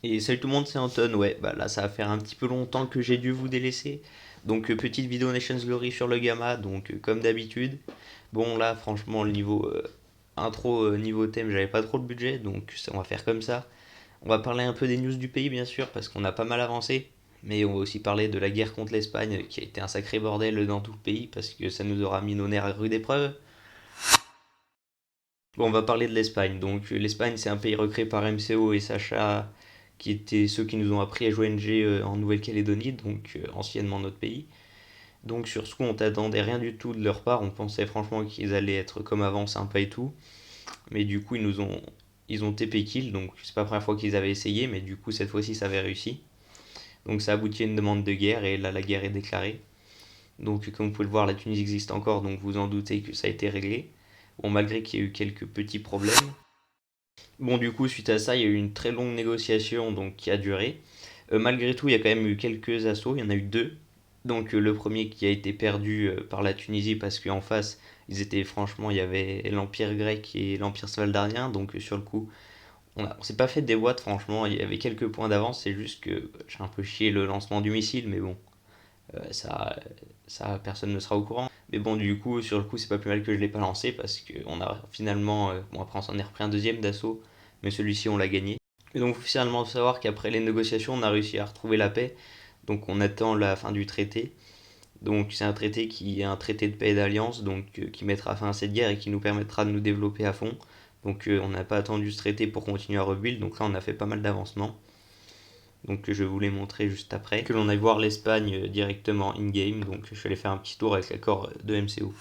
Et salut tout le monde, c'est Anton. Ouais, bah là, ça va faire un petit peu longtemps que j'ai dû vous délaisser. Donc, petite vidéo Nations Glory sur le Gamma, donc comme d'habitude. Bon, là, franchement, le niveau intro, niveau thème, j'avais pas trop de budget, donc on va faire comme ça. On va parler un peu des news du pays, bien sûr, parce qu'on a pas mal avancé. Mais on va aussi parler de la guerre contre l'Espagne, qui a été un sacré bordel dans tout le pays, parce que ça nous aura mis nos nerfs à rude épreuve. Bon, on va parler de l'Espagne. Donc, l'Espagne, c'est un pays recréé par MCO et Sacha, qui étaient ceux qui nous ont appris à jouer NG en Nouvelle-Calédonie, donc anciennement notre pays. Donc, sur ce coup, on t'attendait rien du tout de leur part. On pensait franchement qu'ils allaient être comme avant, sympa et tout. Mais du coup, ils ont TP kill, donc c'est pas la première fois qu'ils avaient essayé, mais du coup, cette fois-ci, ça avait réussi. Donc, ça a abouti à une demande de guerre, et là, la guerre est déclarée. Donc, comme vous pouvez le voir, la Tunisie existe encore, donc vous en doutez que ça a été réglé. Bon, malgré qu'il y ait eu quelques petits problèmes. Bon, du coup, suite à ça, il y a eu une très longue négociation donc, qui a duré. Malgré tout, il y a quand même eu quelques assauts, il y en a eu deux. Donc, le premier qui a été perdu par la Tunisie parce qu'en face, ils étaient franchement, il y avait l'Empire grec et l'Empire svaldarien. Donc, sur le coup, on s'est pas fait des boîtes, franchement. Il y avait quelques points d'avance, c'est juste que j'ai un peu chié le lancement du missile, mais bon, ça, personne ne sera au courant. Mais bon, du coup, sur le coup, c'est pas plus mal que je l'ai pas lancé parce qu'on a finalement. Bon, après, on s'en est repris un deuxième d'assaut, mais celui-ci, on l'a gagné. Et donc, il faut finalement savoir qu'après les négociations, on a réussi à retrouver la paix. Donc, on attend la fin du traité. Donc, c'est un traité qui est un traité de paix et d'alliance, donc qui mettra fin à cette guerre et qui nous permettra de nous développer à fond. Donc, on n'a pas attendu ce traité pour continuer à rebuild. Donc là, on a fait pas mal d'avancements. Donc je vais vous les montrer juste après. Que l'on aille voir l'Espagne directement in-game. Donc je vais aller faire un petit tour avec l'accord de MCO.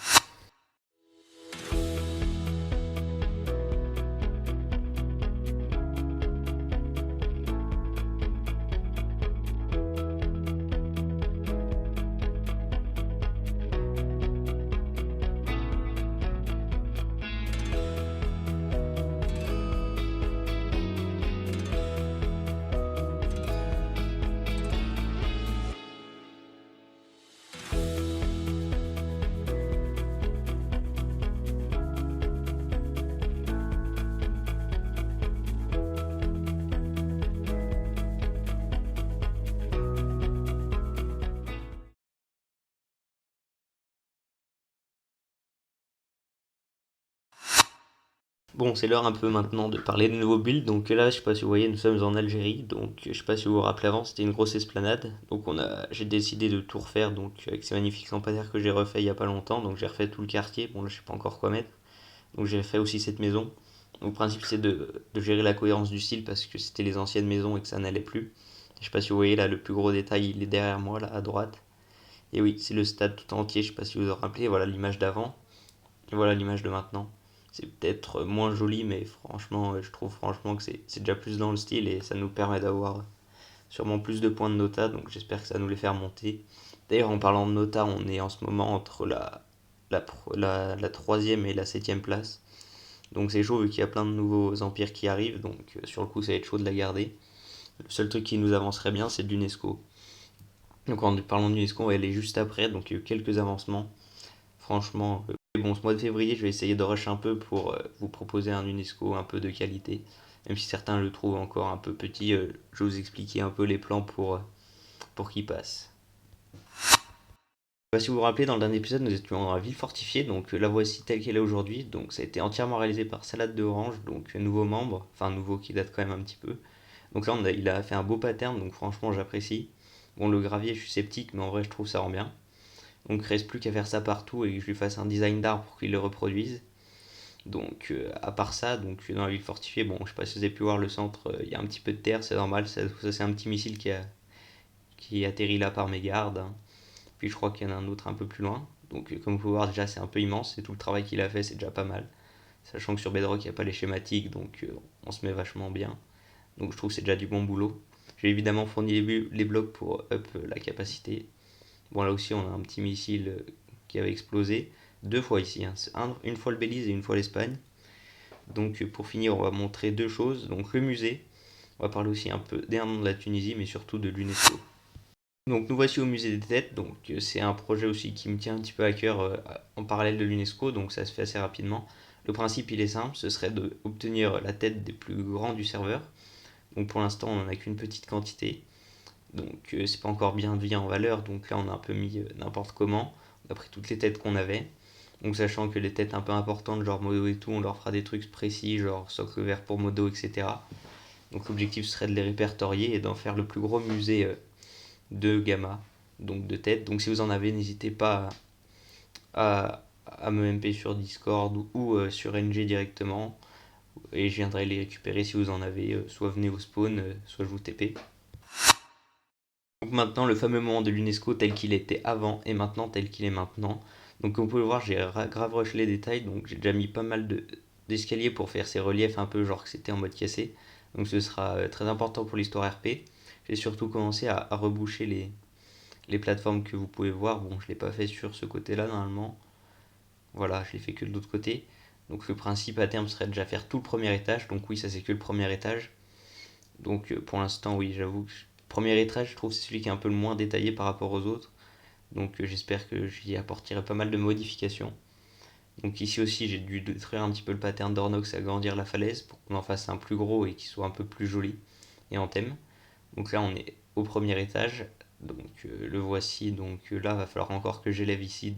Bon, c'est l'heure un peu maintenant de parler de nouveaux builds. Donc là, je sais pas si vous voyez, nous sommes en Algérie. Donc je sais pas si vous vous rappelez avant, c'était une grosse esplanade. Donc j'ai décidé de tout refaire. Donc avec ces magnifiques lampadaires que j'ai refait il y a pas longtemps. Donc j'ai refait tout le quartier. Bon là, je sais pas encore quoi mettre. Donc j'ai fait aussi cette maison. Donc le principe c'est de gérer la cohérence du style parce que c'était les anciennes maisons et que ça n'allait plus. Je sais pas si vous voyez là, le plus gros détail, il est derrière moi là à droite. Et oui, c'est le stade tout entier. Je sais pas si vous vous en rappelez. Voilà l'image d'avant. Et voilà l'image de maintenant. C'est peut-être moins joli, mais franchement, je trouve franchement que c'est déjà plus dans le style et ça nous permet d'avoir sûrement plus de points de nota, donc j'espère que ça va nous les faire monter. D'ailleurs, en parlant de nota, on est en ce moment entre la troisième et la septième place. Donc c'est chaud vu qu'il y a plein de nouveaux empires qui arrivent, donc sur le coup ça va être chaud de la garder. Le seul truc qui nous avancerait bien, c'est de l'UNESCO. Donc en parlant de l'UNESCO, on va aller juste après, donc il y a eu quelques avancements. Franchement, bon, ce mois de février, je vais essayer de rush un peu pour vous proposer un UNESCO un peu de qualité. Même si certains le trouvent encore un peu petit, je vais vous expliquer un peu les plans pour qu'il passe. Je sais pas si vous vous rappelez, dans le dernier épisode, nous étions dans la ville fortifiée, donc la voici telle qu'elle est aujourd'hui. Donc ça a été entièrement réalisé par Salade de Orange, donc nouveau membre, enfin nouveau qui date quand même un petit peu. Donc là, il a fait un beau pattern, donc franchement, j'apprécie. Bon, le gravier, je suis sceptique, mais en vrai, je trouve ça rend bien. Donc il reste plus qu'à faire ça partout et que je lui fasse un design d'art pour qu'il le reproduise. Donc à part ça, donc dans la ville fortifiée, bon, je sais pas si vous avez pu voir le centre, il y a un petit peu de terre, c'est normal, ça c'est un petit missile qui atterrit là par mégarde, hein. Puis je crois qu'il y en a un autre un peu plus loin. Donc comme vous pouvez voir déjà c'est un peu immense et tout le travail qu'il a fait c'est déjà pas mal. Sachant que sur Bedrock il n'y a pas les schématiques donc on se met vachement bien. Donc je trouve que c'est déjà du bon boulot. J'ai évidemment fourni les blocs pour up la capacité. Bon là aussi on a un petit missile qui avait explosé. Deux fois ici, hein. Une fois le Belize et une fois l'Espagne. Donc pour finir, on va montrer deux choses. Donc le musée, on va parler aussi un peu des noms de la Tunisie, mais surtout de l'UNESCO. Donc nous voici au musée des têtes. Donc c'est un projet aussi qui me tient un petit peu à cœur en parallèle de l'UNESCO, donc ça se fait assez rapidement. Le principe il est simple, ce serait d'obtenir la tête des plus grands du serveur. Donc pour l'instant, on en a qu'une petite quantité. Donc c'est pas encore bien en valeur. Donc là, on a un peu mis n'importe comment. On a pris toutes les têtes qu'on avait. Donc sachant que les têtes un peu importantes, genre Modo et tout, on leur fera des trucs précis, genre socle vert pour Modo, etc. Donc l'objectif serait de les répertorier et d'en faire le plus gros musée de gamma, donc de têtes. Donc si vous en avez, n'hésitez pas à me MP sur Discord ou sur NG directement. Et je viendrai les récupérer si vous en avez. Soit venez au spawn, soit je vous TP. Donc maintenant, le fameux moment de l'UNESCO tel qu'il était avant et maintenant tel qu'il est maintenant. Donc comme vous pouvez le voir, j'ai grave rush les détails. Donc j'ai déjà mis pas mal d'escaliers pour faire ces reliefs un peu genre que c'était en mode cassé. Donc ce sera très important pour l'histoire RP. J'ai surtout commencé à reboucher les plateformes que vous pouvez voir. Bon, je ne l'ai pas fait sur ce côté-là normalement. Voilà, je l'ai fait que de l'autre côté. Donc le principe à terme serait de déjà faire tout le premier étage. Donc oui, ça c'est que le premier étage. Donc pour l'instant, oui, j'avoue que le premier étage, je trouve c'est celui qui est un peu le moins détaillé par rapport aux autres. Donc j'espère que j'y apporterai pas mal de modifications. Donc ici aussi, j'ai dû détruire un petit peu le pattern d'Ornox et agrandir la falaise pour qu'on en fasse un plus gros et qu'il soit un peu plus joli et en thème. Donc là, on est au premier étage. Donc le voici. Donc là, va falloir encore que j'élève ici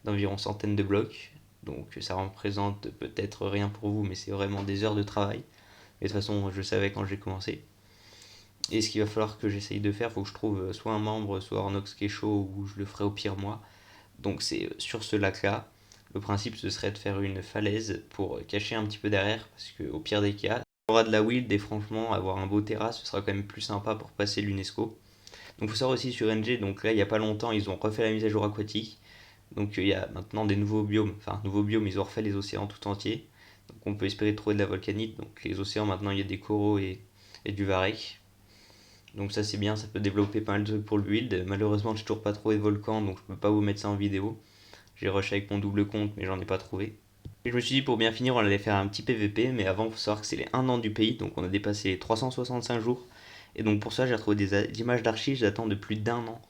d'environ centaines de blocs. Donc ça représente peut-être rien pour vous, mais c'est vraiment des heures de travail. Et de toute façon, je savais quand j'ai commencé. Et ce qu'il va falloir que j'essaye de faire, il faut que je trouve soit un membre, soit Ornox qui est chaud, ou je le ferai au pire moi. Donc c'est sur ce lac-là. Le principe, ce serait de faire une falaise pour cacher un petit peu derrière, parce qu'au pire des cas, on aura de la wild et franchement, avoir un beau terrasse, ce sera quand même plus sympa pour passer l'UNESCO. Donc il faut savoir aussi sur NG, donc là, il n'y a pas longtemps, ils ont refait la mise à jour aquatique. Donc il y a maintenant des nouveaux biomes, enfin nouveaux biomes, ils ont refait les océans tout entiers. Donc on peut espérer trouver de la volcanite. Donc les océans, maintenant, il y a des coraux et du varech. Donc ça c'est bien, ça peut développer pas mal de trucs pour le build. Malheureusement, j'ai toujours pas trouvé de volcan, donc je peux pas vous mettre ça en vidéo. J'ai rush avec mon double compte, mais j'en ai pas trouvé. Et je me suis dit pour bien finir, on allait faire un petit PVP, mais avant, il faut savoir que c'est les 1 an du pays, donc on a dépassé les 365 jours. Et donc pour ça, j'ai retrouvé des images d'archives datant de plus d'un an.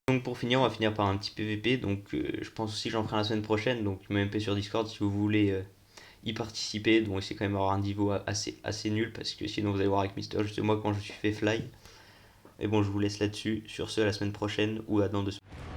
Donc pour finir, on va finir par un petit PVP, donc je pense aussi que j'en ferai la semaine prochaine, donc me MP sur Discord si vous voulez y participer, donc c'est quand même avoir un niveau assez nul, parce que sinon vous allez voir avec Mister, juste moi quand je suis fait fly. Et bon, je vous laisse là-dessus, sur ce à la semaine prochaine ou à dans 2 semaines.